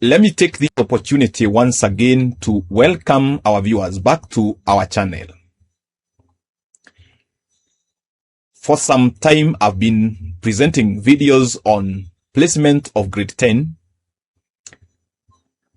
let me take this opportunity once again to welcome our viewers back to our channel. For some time, I've been presenting videos on placement of grade 10.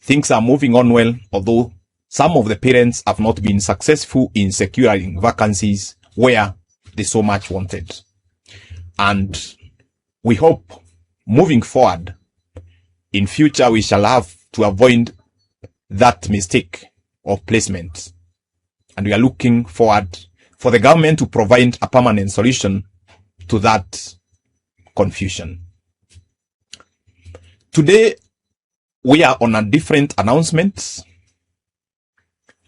Things are moving on well, although some of the parents have not been successful in securing vacancies where they so much wanted. And we hope moving forward, in future, we shall have to avoid that mistake of placement. And we are looking forward for the government to provide a permanent solution to that confusion. Today, we are on a different announcement.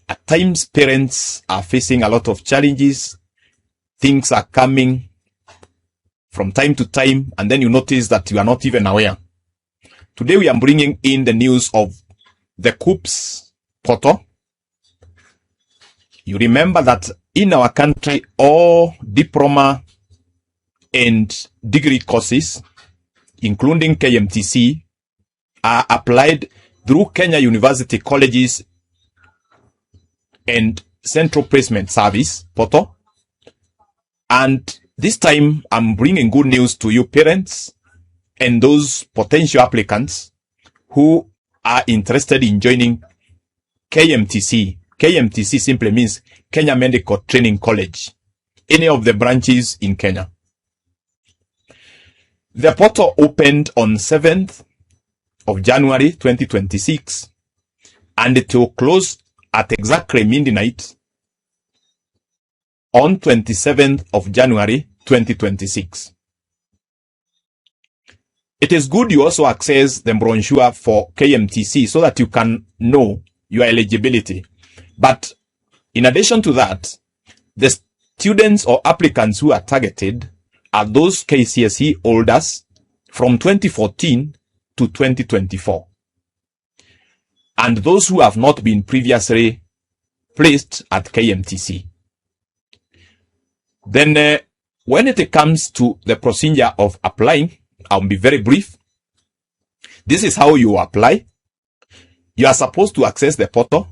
At times, parents are facing a lot of challenges. Things are coming from time to time, and then you notice that you are not even aware. Today, we are bringing in the news of the KUCCPS Portal. You remember that in our country, all diploma and degree courses, including KMTC, are applied through Kenya University Colleges and Central Placement Service Portal. And this time, I'm bringing good news to you parents and those potential applicants who are interested in joining KMTC. KMTC simply means Kenya Medical Training College, any of the branches in Kenya. The portal opened on 7th of January 2026 and it will close at exactly midnight on 27th of January 2026. It is good you also access the brochure for KMTC so that you can know your eligibility. But in addition to that, the students or applicants who are targeted are those KCSE holders from 2014 to 2024. And those who have not been previously placed at KMTC. Then when it comes to the procedure of applying, I'll be very brief. This is how you apply. You are supposed to access the portal,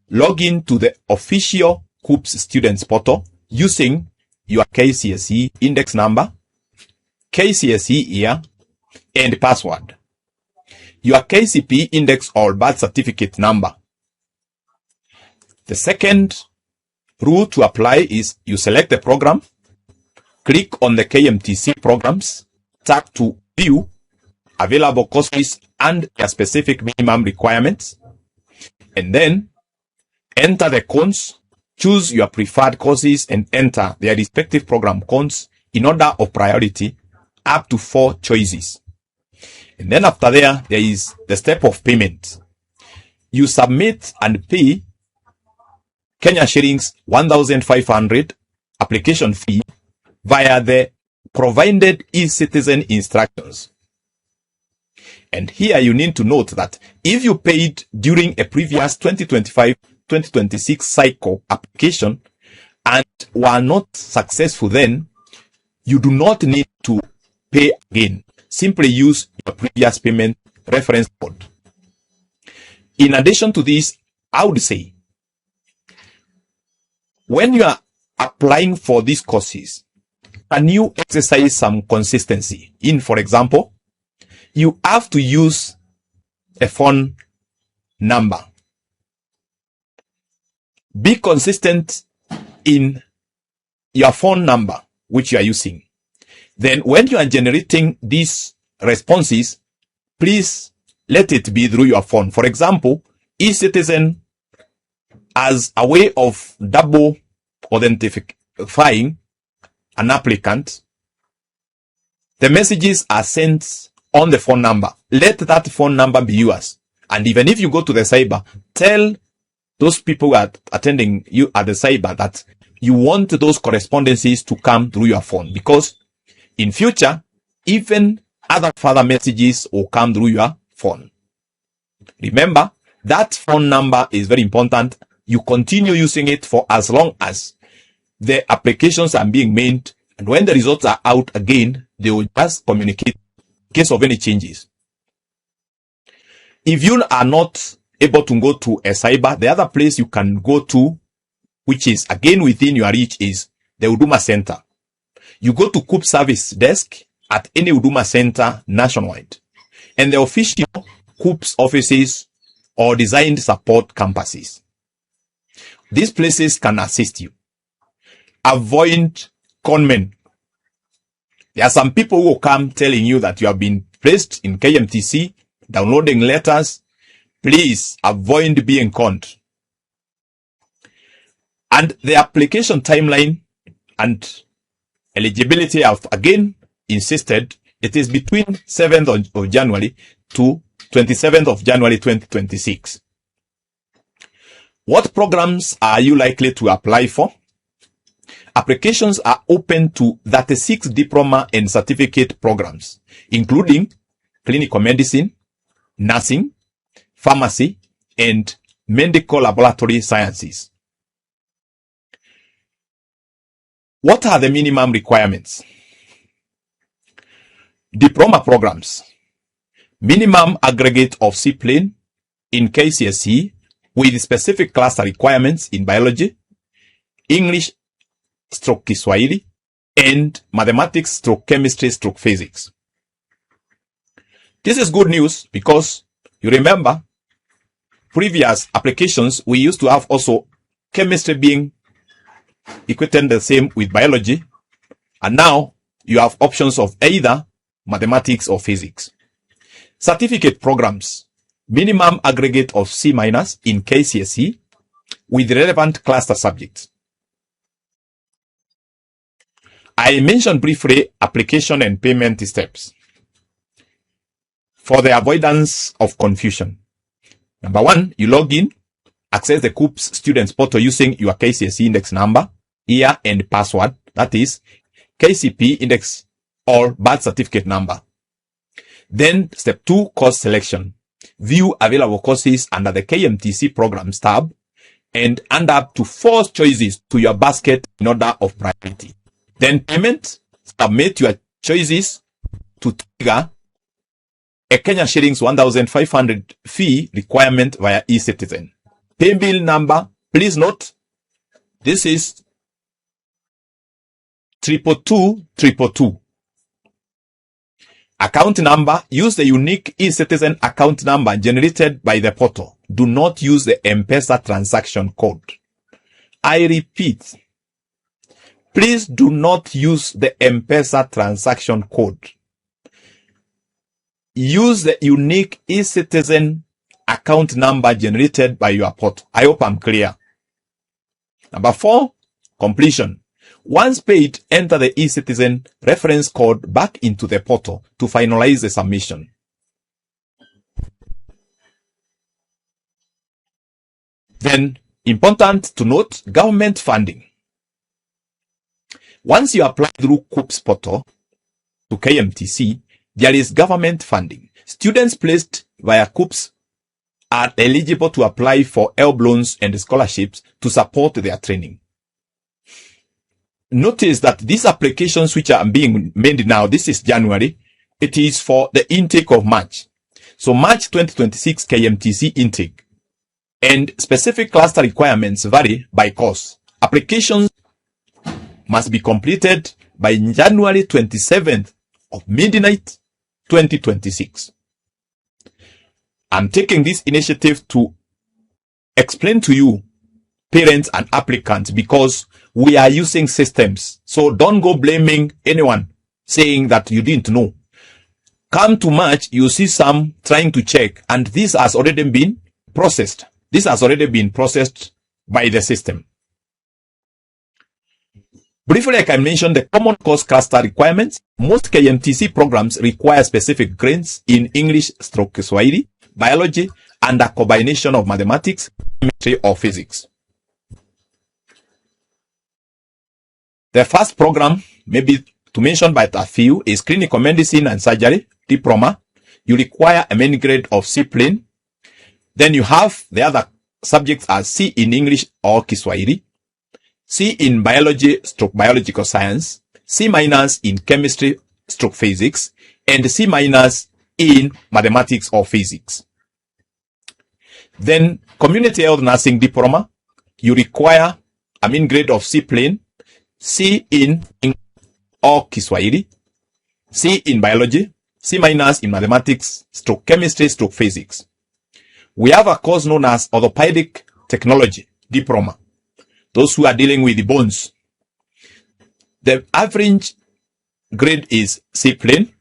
log in to the official KUCCPS students portal using your KCSE index number, KCSE year, and password. Your KCPE index or birth certificate number. The second rule to apply is you select the program, click on the KMTC programs, tap to view available courses and their specific minimum requirements, and then enter the codes, choose your preferred courses and enter their respective program codes in order of priority up to 4 choices. And then after there is the step of payment. You submit and pay Kenya shillings 1,500 application fee via the provided e-citizen instructions. And here you need to note that if you paid during a previous 2025-2026 cycle application and were not successful then, you do not need to pay again. Simply use your previous payment reference code. In addition to this, I would say, when you are applying for these courses, can you exercise some consistency? For example, you have to use a phone number. Be consistent in your phone number which you are using. Then when you are generating these responses, please let it be through your phone. For example, e-citizen as a way of double identifying an applicant, the messages are sent on the phone number. Let that phone number be yours. And even if you go to the cyber, tell those people who are attending you at the cyber that you want those correspondences to come through your phone, because in future, even other further messages will come through your phone. Remember, that phone number is very important. You continue using it for as long as the applications are being made, and when the results are out again, they will just communicate in case of any changes. If you are not able to go to a cyber, the other place you can go to, which is again within your reach, is the Huduma Center. You go to KUCCPS service desk at any Huduma Center nationwide, and the official KUCCPS offices or designed support campuses. These places can assist you. Avoid conmen. There are some people who will come telling you that you have been placed in KMTC, downloading letters. Please avoid being conned. And the application timeline and eligibility have again insisted it is between 7th of January to 27th of January 2026. What programs are you likely to apply for? Applications are open to 36 diploma and certificate programs, including clinical medicine, nursing, pharmacy, and medical laboratory sciences. What are the minimum requirements? Diploma programs. Minimum aggregate of C plane in KCSE with specific cluster requirements in biology, English/Kiswahili, and mathematics/chemistry/physics. This is good news because you remember previous applications we used to have also chemistry being equated the same with biology, and now you have options of either mathematics or physics. Certificate programs. Minimum aggregate of C- in KCSE with relevant cluster subjects. I mentioned briefly application and payment steps for the avoidance of confusion. Number 1, you log in, access the KUCCPS Students Portal using your KCSE index number, year, and password, that is KCP index or birth certificate number. Then step 2, course selection. View available courses under the KMTC programs tab and add up to 4 choices to your basket in order of priority. Then payment, submit your choices to trigger a Kenya shillings 1,500 fee requirement via eCitizen. Pay bill number, please note, this is 222. Account number, use the unique eCitizen account number generated by the portal. Do not use the M-Pesa transaction code. I repeat, please do not use the M-Pesa transaction code. Use the unique eCitizen account number generated by your portal. I hope I'm clear. Number 4, completion. Once paid, enter the eCitizen reference code back into the portal to finalize the submission. Then, important to note, government funding. Once you apply through KUCCPS portal to KMTC, there is government funding. Students placed via KUCCPS are eligible to apply for help loans and scholarships to support their training. Notice that these applications which are being made now, this is January, it is for the intake of March. So March 2026 KMTC intake and specific cluster requirements vary by course. Applications must be completed by January 27th of midnight 2026. I'm taking this initiative to explain to you, parents and applicants, because we are using systems. So don't go blaming anyone saying that you didn't know. Come to March, you see some trying to check, and this has already been processed. This has already been processed by the system. Briefly, I can mention the common course cluster requirements. Most KMTC programs require specific grades in English/Kiswahili, biology, and a combination of mathematics, chemistry, or physics. The first program, maybe to mention by a few, is clinical medicine and surgery, diploma. You require a main grade of C plane. Then you have the other subjects as C in English or Kiswahili, C in biology/biological science, C- in chemistry/physics, and C- in mathematics or physics. Then community health nursing diploma, you require a mean grade of C plain, C in English or Kiswahili, C in biology, C minus in mathematics, stroke chemistry, stroke physics. We have a course known as orthopedic technology diploma. Those who are dealing with the bones. The average grade is C plain.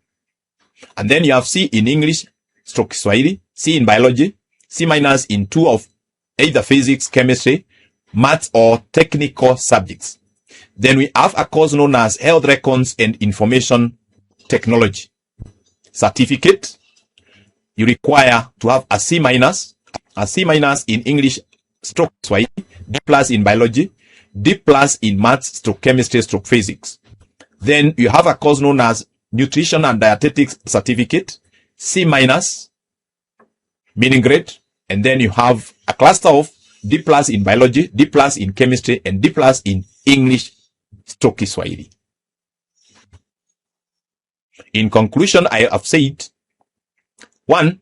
And then you have C in English, stroke Kiswahili, C in biology, C minus in 2 of either physics, chemistry, maths, or technical subjects. Then we have a course known as Health Records and Information Technology. Certificate, you require to have a C minus in English, stroke Swahili, D plus in biology, D plus in maths, stroke chemistry, stroke physics. Then you have a course known as Nutrition and Dietetics Certificate, C minus, meaning grade. And then you have a cluster of D plus in biology, D plus in chemistry, and D plus in English, stroke Kiswahili. In conclusion, I have said, 1,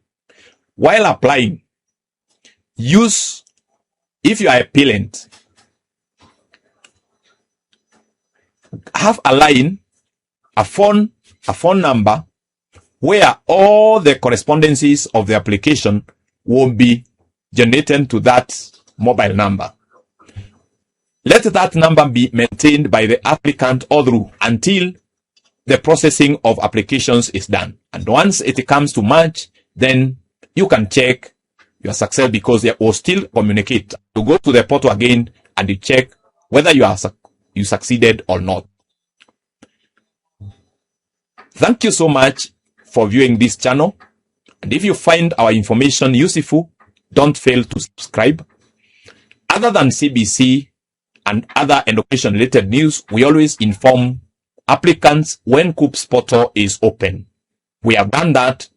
while applying, if you are a parent, have a line, a phone number, where all the correspondences of the application will be generated to that mobile number. Let that number be maintained by the applicant all through until the processing of applications is done. And once it comes to March, then you can check your success, because they will still communicate. You go to the portal again and you check whether you succeeded or not. Thank you so much for viewing this channel. And if you find our information useful, don't fail to subscribe. Other than CBC and other education related news, we always inform applicants when KUCCPS portal is open. We have done that,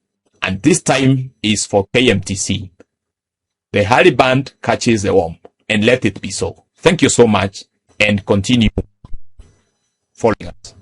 and this time is for KMTC. The hairy band catches the worm, and let it be so. Thank you so much, and continue following us.